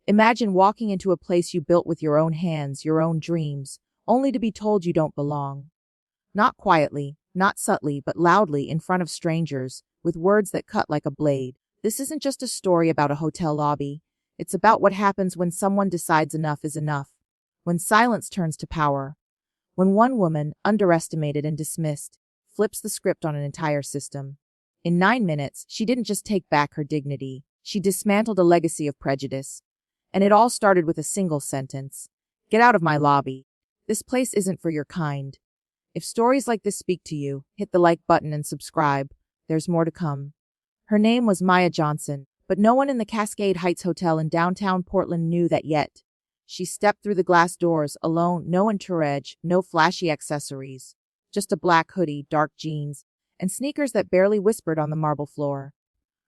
Imagine walking into a place you built with your own hands, your own dreams, only to be told you don't belong. Not quietly, not subtly, but loudly in front of strangers, with words that cut like a blade. This isn't just a story about a hotel lobby. It's about what happens when someone decides enough is enough. When silence turns to power. When one woman, underestimated and dismissed, flips the script on an entire system. In 9 minutes, she didn't just take back her dignity. She dismantled a legacy of prejudice. And it all started with a single sentence. Get out of my lobby. This place isn't for your kind. If stories like this speak to you, hit the like button and subscribe. There's more to come. Her name was Maya Johnson, but no one in the Cascade Heights Hotel in downtown Portland knew that yet. She stepped through the glass doors, alone, no entourage, no flashy accessories. Just a black hoodie, dark jeans, and sneakers that barely whispered on the marble floor.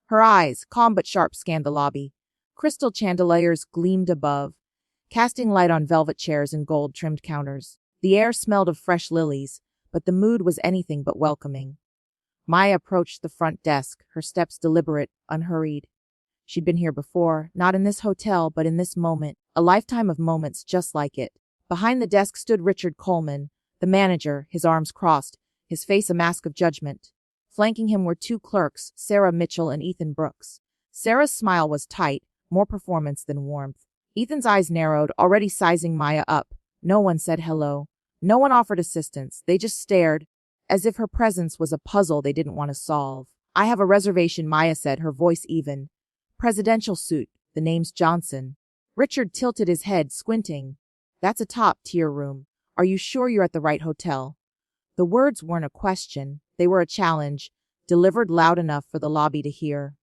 Her eyes, calm but sharp, scanned the lobby. Crystal chandeliers gleamed above, casting light on velvet chairs and gold-trimmed counters. The air smelled of fresh lilies, but the mood was anything but welcoming. Maya approached the front desk, her steps deliberate, unhurried. She'd been here before, not in this hotel, but in this moment, a lifetime of moments just like it. Behind the desk stood Richard Coleman, the manager, his arms crossed, his face a mask of judgment. Flanking him were 2 clerks, Sarah Mitchell and Ethan Brooks. Sarah's smile was tight, more performance than warmth. Ethan's eyes narrowed, already sizing Maya up. No one said hello. No one offered assistance. They just stared, as if her presence was a puzzle they didn't want to solve. I have a reservation, Maya said, her voice even. Presidential suite. The name's Johnson. Richard tilted his head, squinting. That's a top-tier room. Are you sure you're at the right hotel? The words weren't a question. They were a challenge, delivered loud enough for the lobby to hear.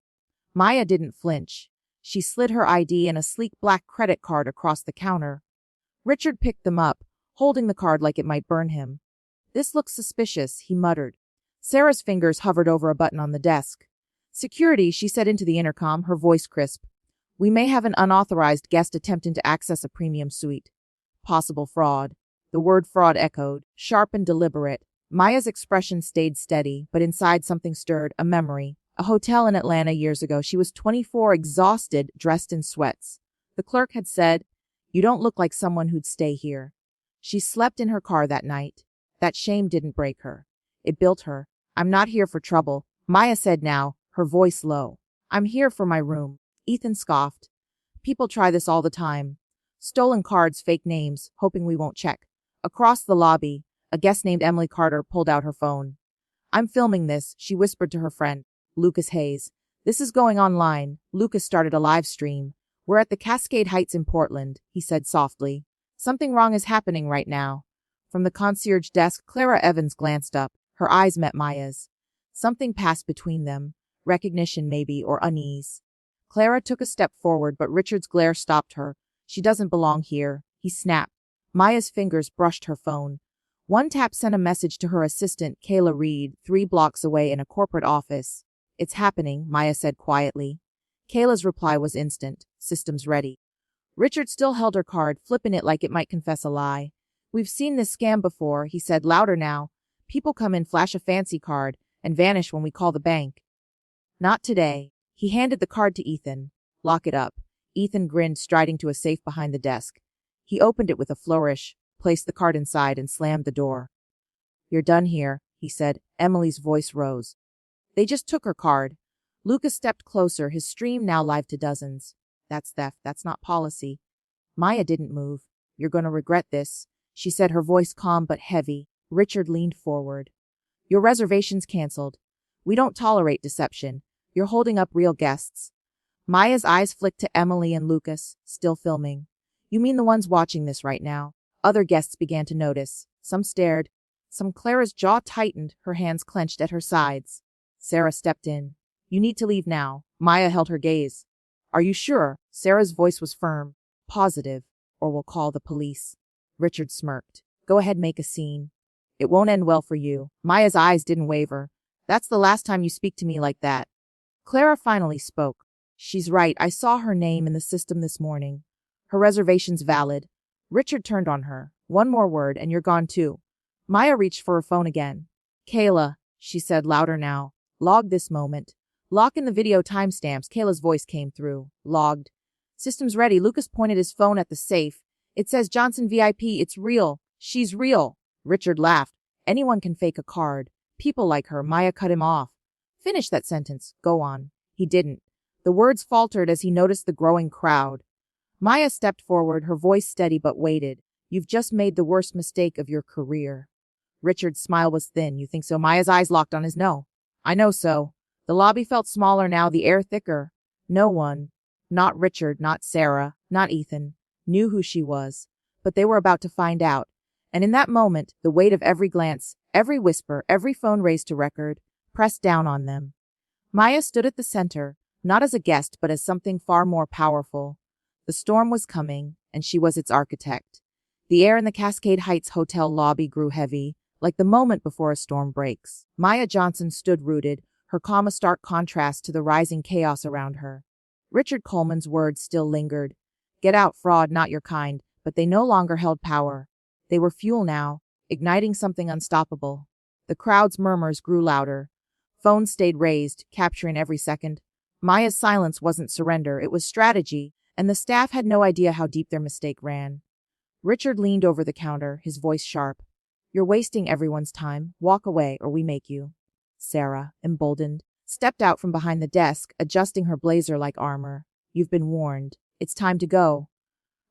Maya didn't flinch. She slid her ID and a sleek black credit card across the counter. Richard picked them up, holding the card like it might burn him. This looks suspicious, he muttered. Sarah's fingers hovered over a button on the desk. Security, she said into the intercom, her voice crisp. We may have an unauthorized guest attempting to access a premium suite. Possible fraud. The word fraud echoed, sharp and deliberate. Maya's expression stayed steady, but inside something stirred, a memory. A hotel in Atlanta years ago. She was 24, exhausted, dressed in sweats. The clerk had said, You don't look like someone who'd stay here. She slept in her car that night. That shame didn't break her. It built her. I'm not here for trouble, Maya said now, her voice low. I'm here for my room. Ethan scoffed. People try this all the time. Stolen cards, fake names, hoping we won't check. Across the lobby, a guest named Emily Carter pulled out her phone. I'm filming this, she whispered to her friend, Lucas Hayes. This is going online. Lucas started a live stream. We're at the Cascade Heights in Portland, he said softly. Something wrong is happening right now. From the concierge desk, Clara Evans glanced up. Her eyes met Maya's. Something passed between them. Recognition maybe, or unease. Clara took a step forward, but Richard's glare stopped her. She doesn't belong here, he snapped. Maya's fingers brushed her phone. One tap sent a message to her assistant, Kayla Reed, 3 blocks away in a corporate office. It's happening, Maya said quietly. Kayla's reply was instant. Systems ready. Richard still held her card, flipping it like it might confess a lie. We've seen this scam before, he said, louder now. People come in, flash a fancy card, and vanish when we call the bank. Not today. He handed the card to Ethan. Lock it up. Ethan grinned, striding to a safe behind the desk. He opened it with a flourish, placed the card inside, and slammed the door. You're done here, he said. Emily's voice rose. They just took her card. Lucas stepped closer, his stream now live to dozens. That's theft. That's not policy. Maya didn't move. You're going to regret this, she said, her voice calm but heavy. Richard leaned forward. Your reservation's canceled. We don't tolerate deception. You're holding up real guests. Maya's eyes flicked to Emily and Lucas, still filming. You mean the ones watching this right now? Other guests began to notice. Some stared. Some Clara's jaw tightened, her hands clenched at her sides. Sarah stepped in. You need to leave now. Maya held her gaze. Are you sure? Sarah's voice was firm. Positive, or we'll call the police. Richard smirked. Go ahead, make a scene. It won't end well for you. Maya's eyes didn't waver. That's the last time you speak to me like that. Clara finally spoke. She's right. I saw her name in the system this morning. Her reservation's valid. Richard turned on her. One more word, and you're gone too. Maya reached for her phone again. Kayla, she said louder now. Log this moment. Lock in the video timestamps. Kayla's voice came through. Logged. Systems ready. Lucas pointed his phone at the safe. It says Johnson VIP. It's real. She's real. Richard laughed. Anyone can fake a card. People like her. Maya cut him off. Finish that sentence. Go on. He didn't. The words faltered as he noticed the growing crowd. Maya stepped forward, her voice steady but weighted. You've just made the worst mistake of your career. Richard's smile was thin. You think so? Maya's eyes locked on his. No. I know so. The lobby felt smaller now, the air thicker. No one, not Richard, not Sarah, not Ethan, knew who she was. But they were about to find out. And in that moment, the weight of every glance, every whisper, every phone raised to record, pressed down on them. Maya stood at the center, not as a guest but as something far more powerful. The storm was coming, and she was its architect. The air in the Cascade Heights hotel lobby grew heavy, like the moment before a storm breaks. Maya Johnson stood rooted, her calm a stark contrast to the rising chaos around her. Richard Coleman's words still lingered. Get out, fraud, not your kind, but they no longer held power. They were fuel now, igniting something unstoppable. The crowd's murmurs grew louder. Phones stayed raised, capturing every second. Maya's silence wasn't surrender, it was strategy, and the staff had no idea how deep their mistake ran. Richard leaned over the counter, his voice sharp. You're wasting everyone's time. Walk away, or we make you. Sarah, emboldened, stepped out from behind the desk, adjusting her blazer like armor. You've been warned. It's time to go.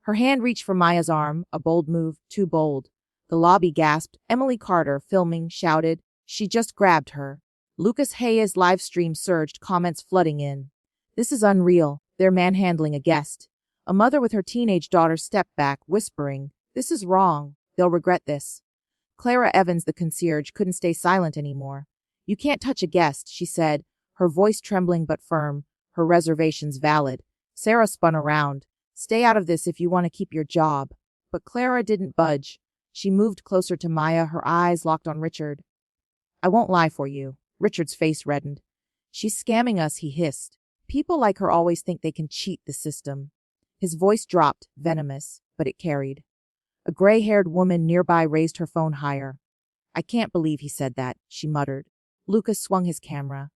Her hand reached for Maya's arm, a bold move, too bold. The lobby gasped. Emily Carter, filming, shouted. She just grabbed her. Lucas Hayes' live stream surged, comments flooding in. This is unreal. They're manhandling a guest. A mother with her teenage daughter stepped back, whispering, This is wrong. They'll regret this. Clara Evans, the concierge, couldn't stay silent anymore. You can't touch a guest, she said, her voice trembling but firm, her reservations valid. Sarah spun around. Stay out of this if you want to keep your job. But Clara didn't budge. She moved closer to Maya, her eyes locked on Richard. I won't lie for you. Richard's face reddened. She's scamming us, he hissed. People like her always think they can cheat the system. His voice dropped, venomous, but it carried. A gray-haired woman nearby raised her phone higher. I can't believe he said that, she muttered. Lucas swung his camera.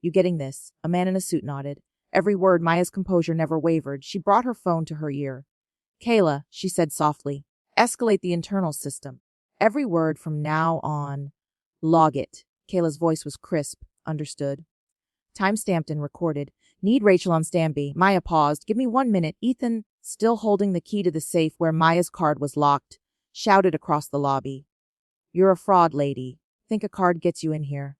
You getting this? A man in a suit nodded. Every word, Maya's composure never wavered. She brought her phone to her ear. Kayla, she said softly, escalate the internal system. Every word from now on. Log it. Kayla's voice was crisp. Understood. Time-stamped and recorded. Need Rachel on standby. Maya paused. Give me 1 minute. Ethan, still holding the key to the safe where Maya's card was locked, shouted across the lobby. You're a fraud, lady. Think a card gets you in here.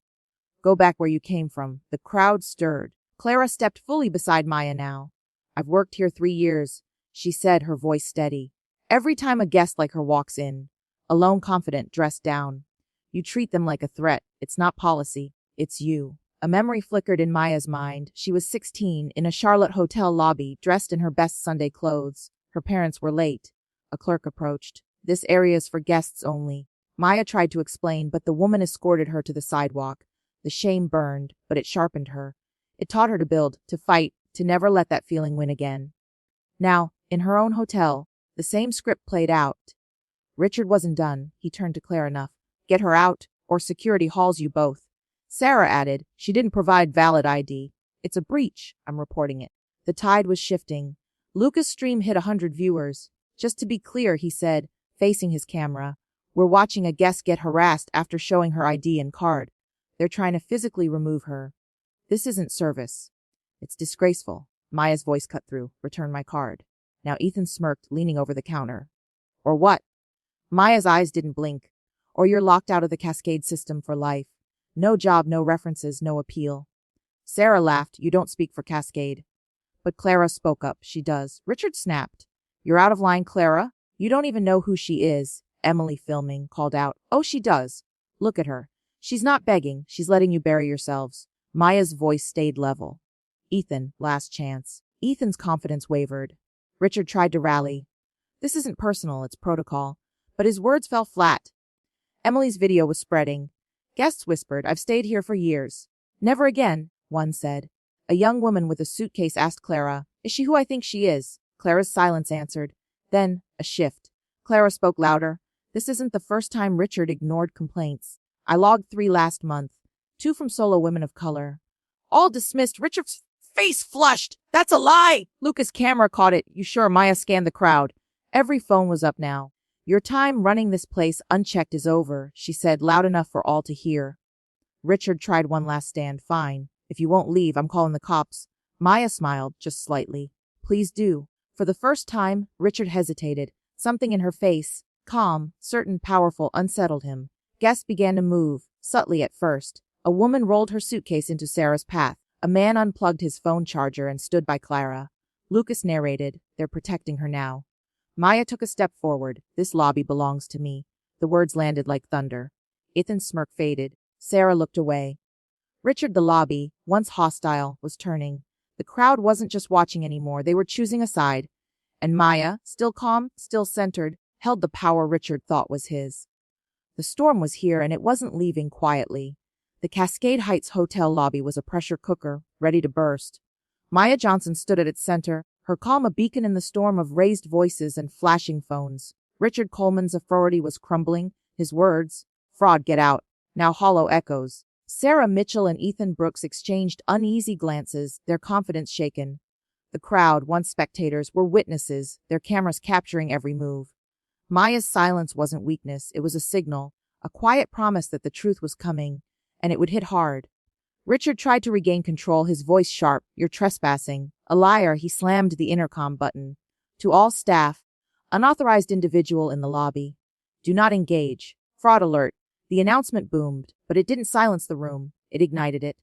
Go back where you came from. The crowd stirred. Clara stepped fully beside Maya now. I've worked here 3 years, she said, her voice steady. Every time a guest like her walks in, alone, confident, dressed down, you treat them like a threat. It's not policy. It's you. A memory flickered in Maya's mind. She was 16, in a Charlotte hotel lobby, dressed in her best Sunday clothes. Her parents were late. A clerk approached. This area's for guests only. Maya tried to explain, but the woman escorted her to the sidewalk. The shame burned, but it sharpened her. It taught her to build, to fight, to never let that feeling win again. Now, in her own hotel, the same script played out. Richard wasn't done. He turned to Claire enough. Get her out, or security hauls you both. Sarah added, she didn't provide valid ID. It's a breach, I'm reporting it. The tide was shifting. Lucas' stream hit 100 viewers. Just to be clear, he said, facing his camera, we're watching a guest get harassed after showing her ID and card. They're trying to physically remove her. This isn't service. It's disgraceful. Maya's voice cut through. Return my card. Now Ethan smirked, leaning over the counter. Or what? Maya's eyes didn't blink. Or you're locked out of the Cascade system for life. No job, no references, no appeal. Sarah laughed. You don't speak for Cascade. But Clara spoke up. She does. Richard snapped. You're out of line, Clara. You don't even know who she is. Emily, filming, called out. Oh, she does. Look at her. She's not begging. She's letting you bury yourselves. Maya's voice stayed level. Ethan, last chance. Ethan's confidence wavered. Richard tried to rally. This isn't personal, it's protocol. But his words fell flat. Emily's video was spreading. Guests whispered, I've stayed here for years. Never again, one said. A young woman with a suitcase asked Clara, Is she who I think she is? Clara's silence answered. Then, a shift. Clara spoke louder. This isn't the first time Richard ignored complaints. I logged 3 last month. 2 from solo women of color. All dismissed. Richard's face flushed. That's a lie. Lucas' camera caught it. You sure? Maya scanned the crowd. Every phone was up now. Your time running this place unchecked is over, she said, loud enough for all to hear. Richard tried one last stand. Fine. If you won't leave, I'm calling the cops. Maya smiled, just slightly. Please do. For the first time, Richard hesitated. Something in her face, calm, certain, powerful, unsettled him. Guests began to move, subtly at first. A woman rolled her suitcase into Sarah's path. A man unplugged his phone charger and stood by Clara. Lucas narrated, they're protecting her now. Maya took a step forward. This lobby belongs to me. The words landed like thunder. Ethan's smirk faded. Sarah looked away. Richard, the lobby, once hostile, was turning. The crowd wasn't just watching anymore, they were choosing a side. And Maya, still calm, still centered, held the power Richard thought was his. The storm was here and it wasn't leaving quietly. The Cascade Heights hotel lobby was a pressure cooker, ready to burst. Maya Johnson stood at its center, her calm a beacon in the storm of raised voices and flashing phones. Richard Coleman's authority was crumbling, his words, fraud, get out, now hollow echoes. Sarah Mitchell and Ethan Brooks exchanged uneasy glances, their confidence shaken. The crowd, once spectators, were witnesses, their cameras capturing every move. Maya's silence wasn't weakness, it was a signal, a quiet promise that the truth was coming, and it would hit hard. Richard tried to regain control, his voice sharp. You're trespassing. A liar, he slammed the intercom button. To all staff, unauthorized individual in the lobby. Do not engage. Fraud alert. The announcement boomed, but it didn't silence the room. It ignited it.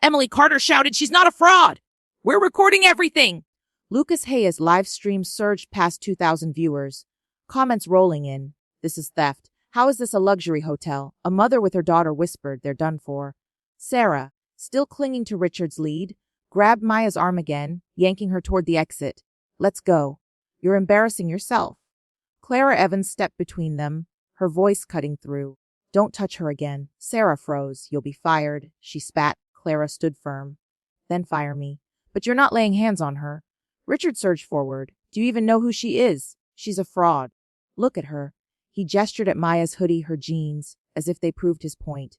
Emily Carter shouted, she's not a fraud! We're recording everything! Lucas Hayes' live stream surged past 2,000 viewers. Comments rolling in. This is theft. How is this a luxury hotel? A mother with her daughter whispered, they're done for. Sarah, still clinging to Richard's lead, grabbed Maya's arm again, yanking her toward the exit. Let's go. You're embarrassing yourself. Clara Evans stepped between them, her voice cutting through. Don't touch her again. Sarah froze. You'll be fired, she spat. Clara stood firm. Then fire me. But you're not laying hands on her. Richard surged forward. Do you even know who she is? She's a fraud. Look at her. He gestured at Maya's hoodie, her jeans, as if they proved his point.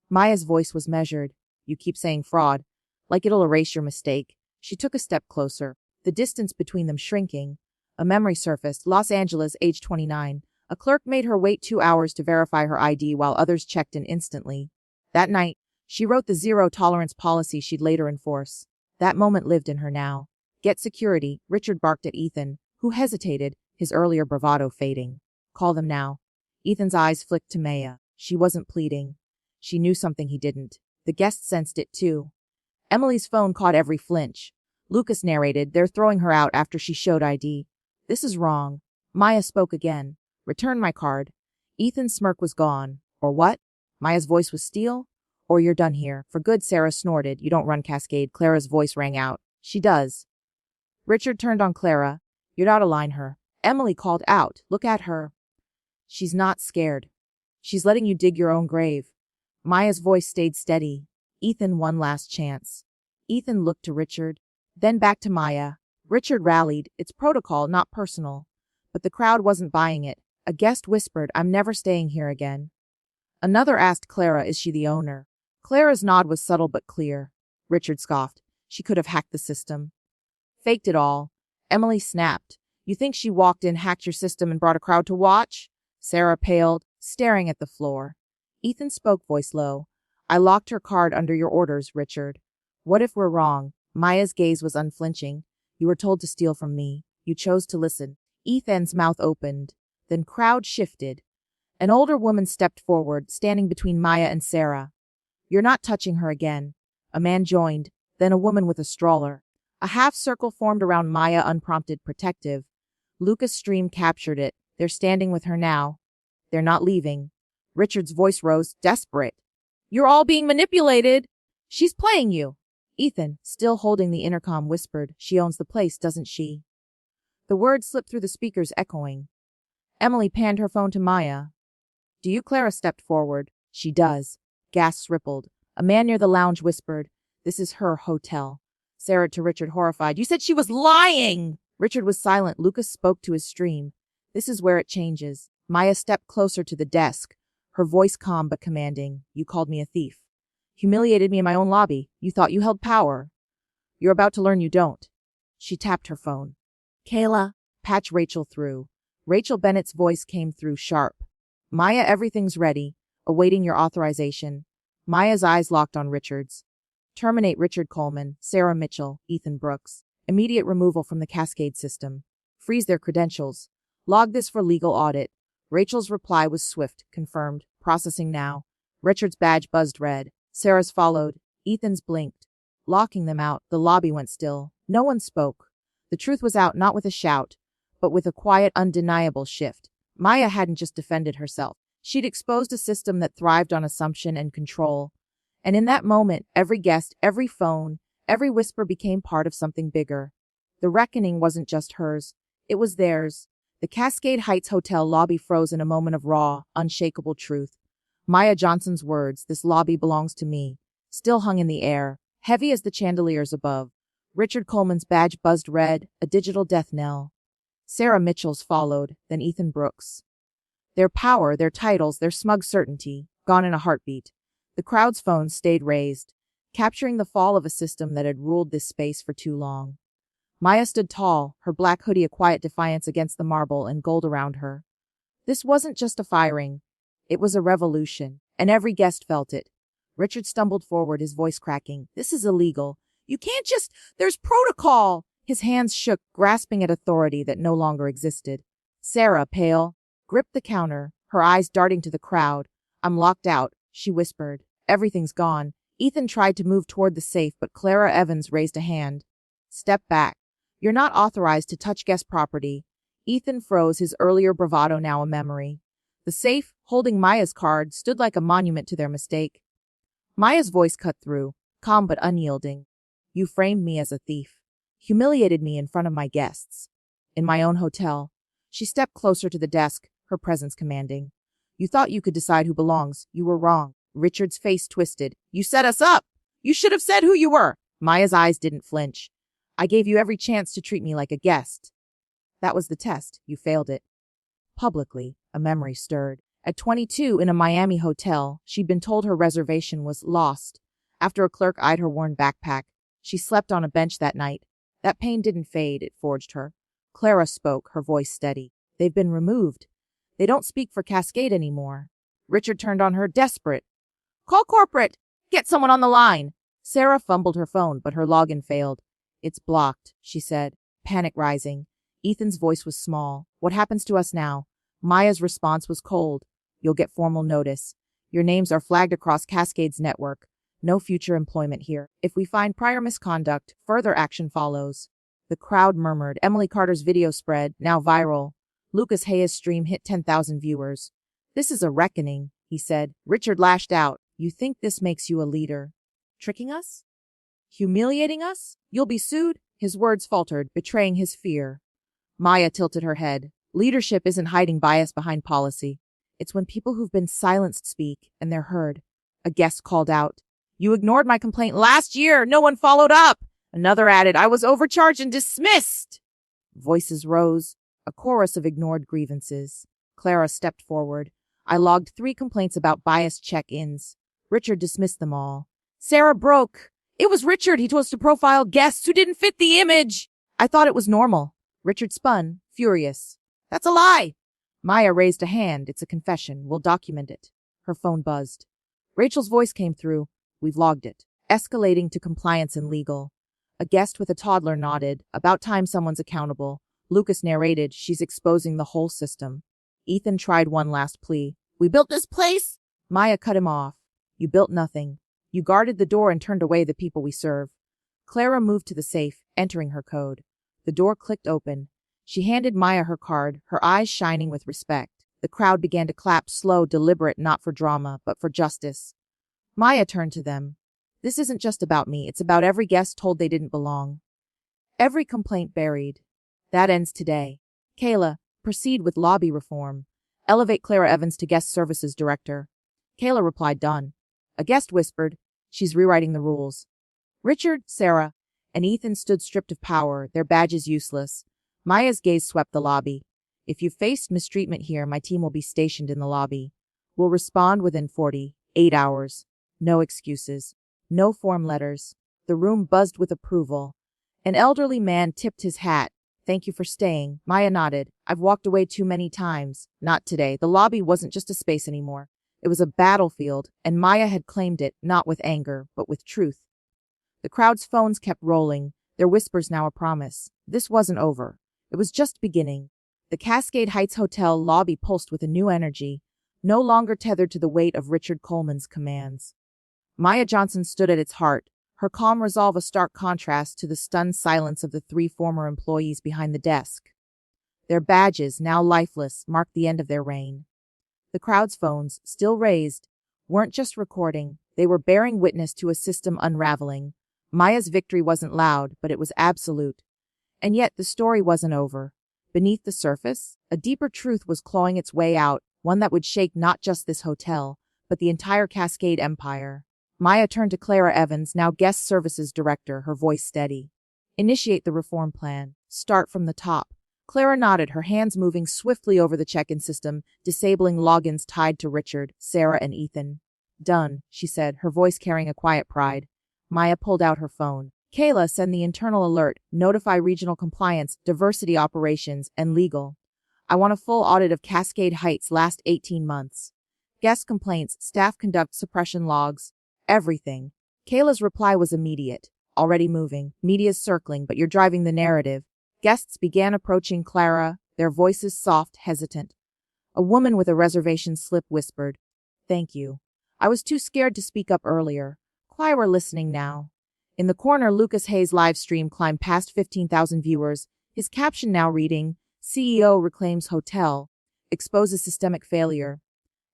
Maya's voice was measured. You keep saying fraud. Like it'll erase your mistake. She took a step closer, the distance between them shrinking. A memory surfaced. Los Angeles, age 29. A clerk made her wait 2 hours to verify her ID while others checked in instantly. That night, she wrote the zero-tolerance policy she'd later enforce. That moment lived in her now. Get security, Richard barked at Ethan, who hesitated, his earlier bravado fading. Call them now. Ethan's eyes flicked to Maya. She wasn't pleading. She knew something he didn't. The guest sensed it too. Emily's phone caught every flinch. Lucas narrated, they're throwing her out after she showed ID. This is wrong. Maya spoke again. Return my card. Ethan's smirk was gone. Or what? Maya's voice was steel? Or you're done here. For good, Sarah snorted. You don't run Cascade. Clara's voice rang out. She does. Richard turned on Clara. You'd ought to line her. Emily called out. Look at her. She's not scared. She's letting you dig your own grave. Maya's voice stayed steady. Ethan, one last chance. Ethan looked to Richard, then back to Maya. Richard rallied. It's protocol, not personal. But the crowd wasn't buying it. A guest whispered, I'm never staying here again. Another asked Clara, is she the owner? Clara's nod was subtle but clear. Richard scoffed. She could have hacked the system. Faked it all. Emily snapped. You think she walked in, hacked your system, and brought a crowd to watch? Sarah paled, staring at the floor. Ethan spoke, voice low. I locked her card under your orders, Richard. What if we're wrong? Maya's gaze was unflinching. You were told to steal from me. You chose to listen. Ethan's mouth opened. Then crowd shifted. An older woman stepped forward, standing between Maya and Sarah. You're not touching her again. A man joined, then a woman with a stroller. A half circle formed around Maya, unprompted, protective. Lucas' stream captured it. They're standing with her now. They're not leaving. Richard's voice rose, desperate. You're all being manipulated. She's playing you. Ethan, still holding the intercom, whispered, she owns the place, doesn't she? The words slipped through the speakers, echoing. Emily panned her phone to Maya. Do you? Clara stepped forward. She does. Gasps rippled. A man near the lounge whispered, this is her hotel. Sarah to Richard, horrified. You said she was lying! Richard was silent. Lucas spoke to his stream. This is where it changes. Maya stepped closer to the desk, her voice calm but commanding. You called me a thief. Humiliated me in my own lobby. You thought you held power. You're about to learn you don't. She tapped her phone. Kayla, patch Rachel through. Rachel Bennett's voice came through sharp. Maya, everything's ready. Awaiting your authorization. Maya's eyes locked on Richard's. Terminate Richard Coleman, Sarah Mitchell, Ethan Brooks. Immediate removal from the Cascade system. Freeze their credentials. Log this for legal audit. Rachel's reply was swift. Confirmed. Processing now. Richard's badge buzzed red. Sarah's followed. Ethan's blinked. Locking them out, the lobby went still. No one spoke. The truth was out, not with a shout, but with a quiet, undeniable shift. Maya hadn't just defended herself. She'd exposed a system that thrived on assumption and control. And in that moment, every guest, every phone, every whisper became part of something bigger. The reckoning wasn't just hers. It was theirs. The Cascade Heights Hotel lobby froze in a moment of raw, unshakable truth. Maya Johnson's words, "This lobby belongs to me," still hung in the air, heavy as the chandeliers above. Richard Coleman's badge buzzed red, a digital death knell. Sarah Mitchell's followed, then Ethan Brooks. Their power, their titles, their smug certainty, gone in a heartbeat. The crowd's phones stayed raised, capturing the fall of a system that had ruled this space for too long. Maya stood tall, her black hoodie a quiet defiance against the marble and gold around her. This wasn't just a firing. It was a revolution, and every guest felt it. Richard stumbled forward, his voice cracking. "This is illegal. You can't just— there's protocol!" His hands shook, grasping at authority that no longer existed. Sarah, pale, gripped the counter, her eyes darting to the crowd. "I'm locked out," she whispered. "Everything's gone." Ethan tried to move toward the safe, but Clara Evans raised a hand. "Step back. You're not authorized to touch guest property." Ethan froze, his earlier bravado now a memory. The safe, holding Maya's card, stood like a monument to their mistake. Maya's voice cut through, calm but unyielding. "You framed me as a thief. Humiliated me in front of my guests. In my own hotel." She stepped closer to the desk, her presence commanding. "You thought you could decide who belongs. You were wrong." Richard's face twisted. "You set us up! You should have said who you were!" Maya's eyes didn't flinch. "I gave you every chance to treat me like a guest. That was the test. You failed it." Publicly, a memory stirred. At 22, in a Miami hotel, she'd been told her reservation was lost. After a clerk eyed her worn backpack, she slept on a bench that night. That pain didn't fade, it forged her. Clara spoke, her voice steady. "They've been removed. They don't speak for Cascade anymore." Richard turned on her, desperate. "Call corporate! Get someone on the line!" Sarah fumbled her phone, but her login failed. "It's blocked," she said, panic rising. Ethan's voice was small. "What happens to us now?" Maya's response was cold. "You'll get formal notice. Your names are flagged across Cascade's network. No future employment here. If we find prior misconduct, further action follows." The crowd murmured. Emily Carter's video spread, now viral. Lucas Hayes' stream hit 10,000 viewers. "This is a reckoning," he said. Richard lashed out. "You think this makes you a leader? Tricking us? Humiliating us? You'll be sued?" His words faltered, betraying his fear. Maya tilted her head. "Leadership isn't hiding bias behind policy. It's when people who've been silenced speak, and they're heard." A guest called out, "You ignored my complaint last year. No one followed up." Another added, "I was overcharged and dismissed." Voices rose, a chorus of ignored grievances. Clara stepped forward. "I logged 3 complaints about biased check-ins." Richard dismissed them all. Sarah broke. "It was Richard. He told us to profile guests who didn't fit the image." "I thought it was normal." Richard spun, furious. "That's a lie." Maya raised a hand. "It's a confession. We'll document it." Her phone buzzed. Rachel's voice came through. "We've logged it." Escalating to compliance and legal. A guest with a toddler nodded. "About time someone's accountable." Lucas narrated, "She's exposing the whole system." Ethan tried one last plea. "We built this place." Maya cut him off. "You built nothing. You guarded the door and turned away the people we serve." Clara moved to the safe, entering her code. The door clicked open. She handed Maya her card, her eyes shining with respect. The crowd began to clap, slow, deliberate, not for drama, but for justice. Maya turned to them. "This isn't just about me. It's about every guest told they didn't belong. Every complaint buried. That ends today. Kayla, proceed with lobby reform. Elevate Clara Evans to guest services director." Kayla replied, "Done." A guest whispered, "She's rewriting the rules." Richard, Sarah, and Ethan stood stripped of power, their badges useless. Maya's gaze swept the lobby. "If you faced mistreatment here, my team will be stationed in the lobby. We'll respond within 48 hours. No excuses. No form letters." The room buzzed with approval. An elderly man tipped his hat. Thank you for staying. Maya nodded. I've walked away too many times. Not today. The lobby wasn't just a space anymore. It was a battlefield, and Maya had claimed it, not with anger, but with truth. The crowd's phones kept rolling, their whispers now a promise. This wasn't over. It was just beginning. The Cascade Heights Hotel lobby pulsed with a new energy, no longer tethered to the weight of Richard Coleman's commands. Maya Johnson stood at its heart, her calm resolve a stark contrast to the stunned silence of the three former employees behind the desk. Their badges, now lifeless, marked the end of their reign. The crowd's phones, still raised, weren't just recording, they were bearing witness to a system unraveling. Maya's victory wasn't loud, but it was absolute. And yet the story wasn't over. Beneath the surface, a deeper truth was clawing its way out, one that would shake not just this hotel, but the entire Cascade empire. Maya turned to Clara Evans, now guest services director, her voice steady. Initiate the reform plan. Start from the top. Clara nodded, her hands moving swiftly over the check-in system, disabling logins tied to Richard, Sarah, and Ethan. Done, she said, her voice carrying a quiet pride. Maya pulled out her phone. Kayla, send the internal alert, notify regional compliance, diversity operations, and legal. I want a full audit of Cascade Heights' last 18 months. Guest complaints, staff conduct suppression logs, everything. Kayla's reply was immediate. Already moving. Media's circling, but you're driving the narrative. Guests began approaching Clara, their voices soft, hesitant. A woman with a reservation slip whispered, "Thank you. I was too scared to speak up earlier." Clara listening now. In the corner, Lucas Hayes' live stream climbed past 15,000 viewers, his caption now reading, "CEO reclaims hotel, exposes systemic failure."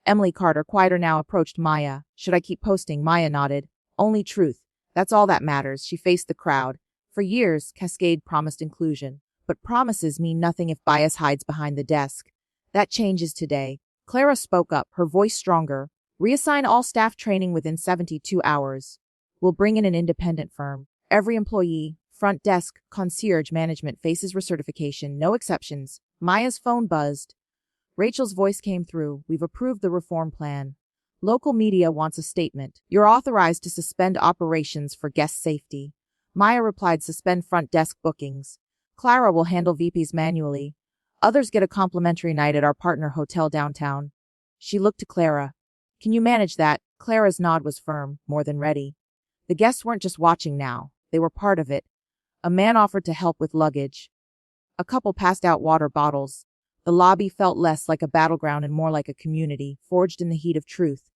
Emily Carter, quieter now, approached Maya. "Should I keep posting?" Maya nodded. "Only truth. That's all that matters." She faced the crowd. For years, Cascade promised inclusion. But promises mean nothing if bias hides behind the desk. That changes today. Clara spoke up, her voice stronger. "Reassign all staff training within 72 hours. We'll bring in an independent firm. Every employee, front desk, concierge management faces recertification, no exceptions." Maya's phone buzzed. Rachel's voice came through. "We've approved the reform plan. Local media wants a statement. You're authorized to suspend operations for guest safety." Maya replied, "Suspend front desk bookings. Clara will handle VPs manually. Others get a complimentary night at our partner hotel downtown." She looked to Clara. "Can you manage that?" Clara's nod was firm, more than ready. The guests weren't just watching now. They were part of it. A man offered to help with luggage. A couple passed out water bottles. The lobby felt less like a battleground and more like a community, forged in the heat of truth.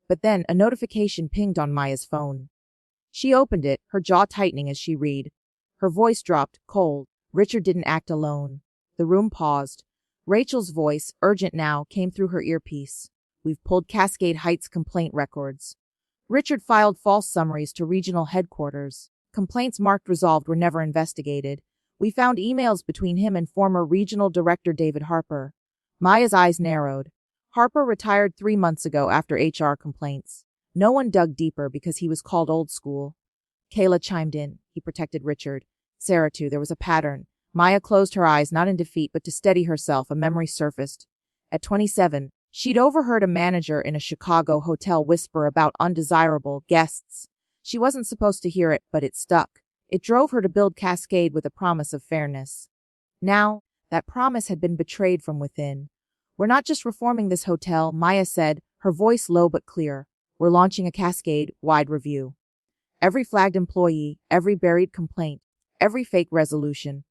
But then a notification pinged on Maya's phone. She opened it, her jaw tightening as she read. Her voice dropped, cold. Richard didn't act alone. The room paused. Rachel's voice, urgent now, came through her earpiece. "We've pulled Cascade Heights complaint records." Richard filed false summaries to regional headquarters. Complaints marked resolved were never investigated. "We found emails between him and former regional director David Harper." Maya's eyes narrowed. Harper retired 3 months ago after HR complaints. No one dug deeper because he was called old school. Kayla chimed in. He protected Richard. Sarah too. There was a pattern. Maya closed her eyes, not in defeat, but to steady herself. A memory surfaced. At 27, she'd overheard a manager in a Chicago hotel whisper about undesirable guests. She wasn't supposed to hear it, but it stuck. It drove her to build Cascade with a promise of fairness. Now, that promise had been betrayed from within. "We're not just reforming this hotel," Maya said, her voice low but clear. "We're launching a Cascade-wide review. Every flagged employee, every buried complaint, every fake resolution."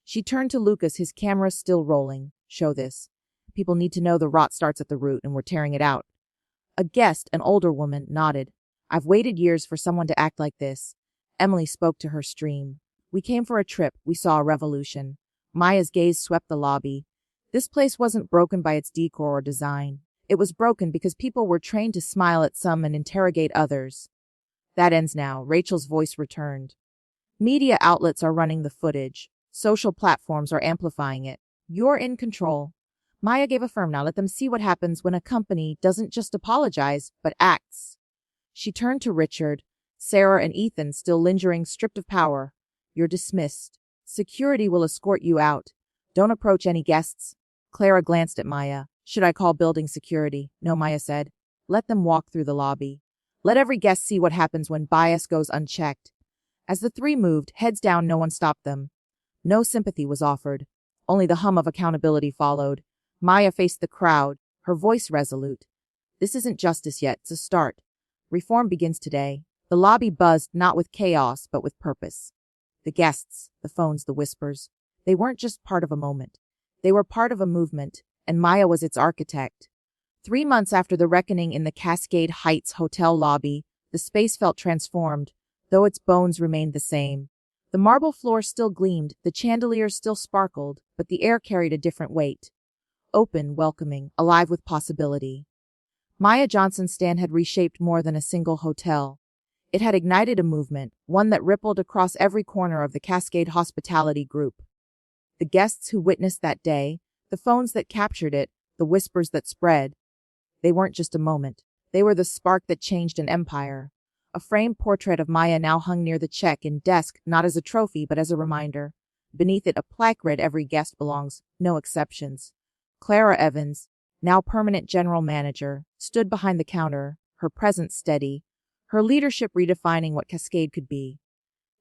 She turned to Lucas, his camera still rolling. "Show this. People need to know the rot starts at the root and we're tearing it out." A guest, an older woman, nodded. "I've waited years for someone to act like this." Emily spoke to her stream. "We came for a trip. We saw a revolution." Maya's gaze swept the lobby. This place wasn't broken by its decor or design. It was broken because people were trained to smile at some and interrogate others. "That ends now." Rachel's voice returned. "Media outlets are running the footage. Social platforms are amplifying it. You're in control." Maya gave a firm nod. "Let them see what happens when a company doesn't just apologize, but acts." She turned to Richard, Sarah, and Ethan, still lingering, stripped of power. "You're dismissed. Security will escort you out. Don't approach any guests." Clara glanced at Maya. "Should I call building security?" "No," Maya said. "Let them walk through the lobby. Let every guest see what happens when bias goes unchecked." As the three moved, heads down, no one stopped them. No sympathy was offered. Only the hum of accountability followed. Maya faced the crowd, her voice resolute. This isn't justice yet, it's a start. Reform begins today. The lobby buzzed not with chaos, but with purpose. The guests, the phones, the whispers. They weren't just part of a moment. They were part of a movement, and Maya was its architect. 3 months after the reckoning in the Cascade Heights hotel lobby, the space felt transformed, though its bones remained the same. The marble floor still gleamed, the chandeliers still sparkled, but the air carried a different weight. Open, welcoming, alive with possibility. Maya Johnson's stand had reshaped more than a single hotel. It had ignited a movement, one that rippled across every corner of the Cascade Hospitality Group. The guests who witnessed that day, the phones that captured it, the whispers that spread, they weren't just a moment. They were the spark that changed an empire. A framed portrait of Maya now hung near the check-in desk, not as a trophy but as a reminder. Beneath it, a plaque read, "Every guest belongs, no exceptions." Clara Evans, now permanent general manager, stood behind the counter, her presence steady, her leadership redefining what Cascade could be.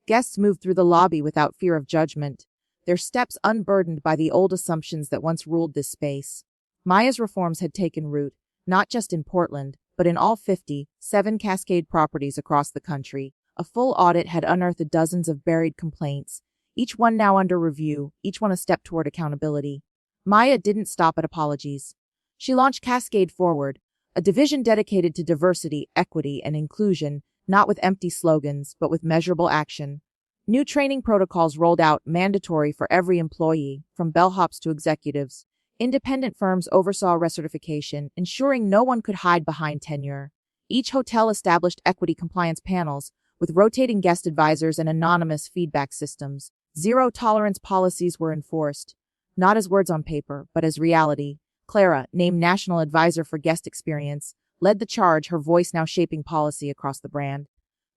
Guests moved through the lobby without fear of judgment, their steps unburdened by the old assumptions that once ruled this space. Maya's reforms had taken root, not just in Portland, but in all 57 Cascade properties across the country. A full audit had unearthed dozens of buried complaints, each one now under review, each one a step toward accountability. Maya didn't stop at apologies. She launched Cascade Forward, a division dedicated to diversity, equity, and inclusion, not with empty slogans, but with measurable action. New training protocols rolled out, mandatory for every employee, from bellhops to executives. Independent firms oversaw recertification, ensuring no one could hide behind tenure. Each hotel established equity compliance panels, with rotating guest advisors and anonymous feedback systems. Zero-tolerance policies were enforced, not as words on paper, but as reality. Clara, named National Advisor for Guest Experience, led the charge, her voice now shaping policy across the brand.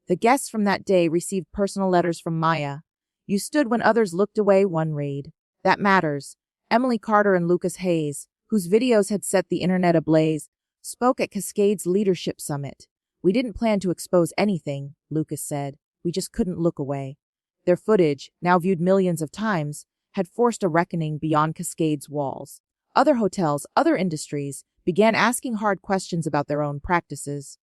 The guests from that day received personal letters from Maya. "You stood when others looked away," one read. "That matters." Emily Carter and Lucas Hayes, whose videos had set the internet ablaze, spoke at Cascade's Leadership Summit. "We didn't plan to expose anything," Lucas said. "We just couldn't look away." Their footage, now viewed millions of times, had forced a reckoning beyond Cascade's walls. Other hotels, other industries, began asking hard questions about their own practices.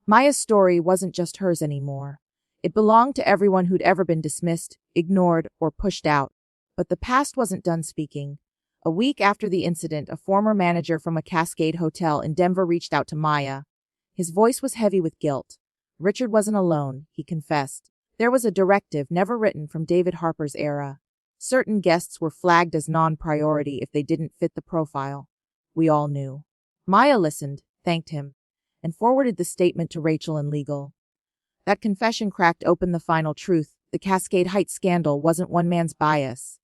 Maya's story wasn't just hers anymore. It belonged to everyone who'd ever been dismissed, ignored, or pushed out. But the past wasn't done speaking. A week after the incident, a former manager from a Cascade hotel in Denver reached out to Maya. His voice was heavy with guilt. Richard wasn't alone, he confessed. There was a directive, never written, from David Harper's era. Certain guests were flagged as non-priority if they didn't fit the profile. We all knew. Maya listened, thanked him, and forwarded the statement to Rachel in legal. That confession cracked open the final truth. The Cascade Heights scandal wasn't one man's bias.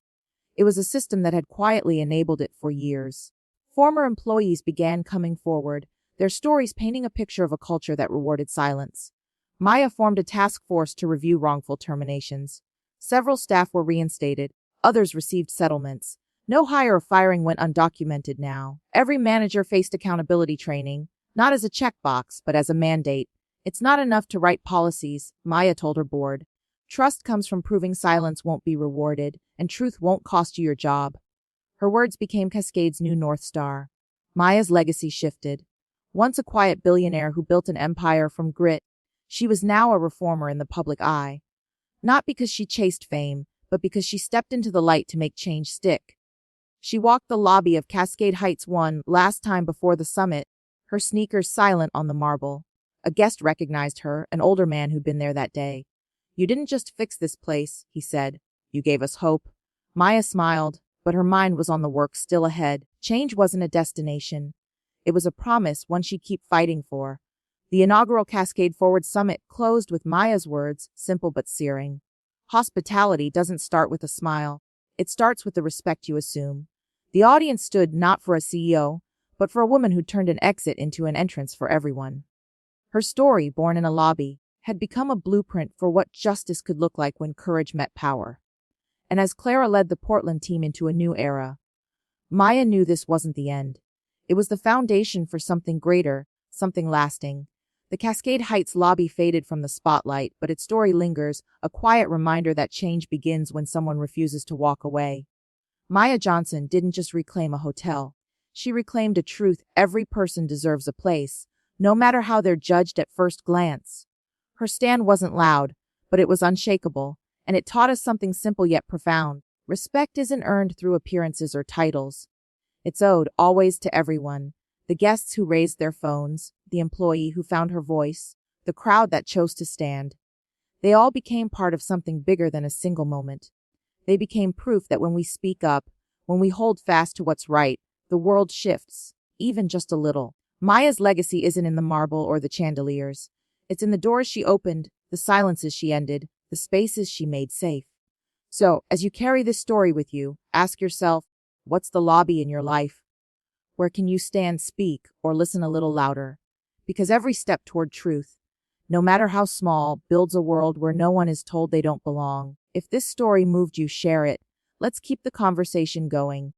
It was a system that had quietly enabled it for years. Former employees began coming forward, their stories painting a picture of a culture that rewarded silence. Maya formed a task force to review wrongful terminations. Several staff were reinstated, others received settlements. No hire or firing went undocumented now. Every manager faced accountability training, not as a checkbox, but as a mandate. "It's not enough to write policies," Maya told her board. "Trust comes from proving silence won't be rewarded, and truth won't cost you your job." Her words became Cascade's new North Star. Maya's legacy shifted. Once a quiet billionaire who built an empire from grit, she was now a reformer in the public eye. Not because she chased fame, but because she stepped into the light to make change stick. She walked the lobby of Cascade Heights one last time before the summit, her sneakers silent on the marble. A guest recognized her, an older man who'd been there that day. "You didn't just fix this place," he said. "You gave us hope." Maya smiled, but her mind was on the work still ahead. Change wasn't a destination. It was a promise, one she'd keep fighting for. The inaugural Cascade Forward Summit closed with Maya's words, simple but searing. "Hospitality doesn't start with a smile. It starts with the respect you assume." The audience stood not for a CEO, but for a woman who turned an exit into an entrance for everyone. Her story, born in a lobby, had become a blueprint for what justice could look like when courage met power. And as Clara led the Portland team into a new era, Maya knew this wasn't the end. It was the foundation for something greater, something lasting. The Cascade Heights lobby faded from the spotlight, but its story lingers, a quiet reminder that change begins when someone refuses to walk away. Maya Johnson didn't just reclaim a hotel. She reclaimed a truth: every person deserves a place, no matter how they're judged at first glance. Her stand wasn't loud, but it was unshakable, and it taught us something simple yet profound. Respect isn't earned through appearances or titles. It's owed always to everyone. The guests who raised their phones, the employee who found her voice, the crowd that chose to stand. They all became part of something bigger than a single moment. They became proof that when we speak up, when we hold fast to what's right, the world shifts, even just a little. Maya's legacy isn't in the marble or the chandeliers. It's in the doors she opened, the silences she ended, the spaces she made safe. So, as you carry this story with you, ask yourself, what's the lobby in your life? Where can you stand, speak, or listen a little louder? Because every step toward truth, no matter how small, builds a world where no one is told they don't belong. If this story moved you, share it. Let's keep the conversation going.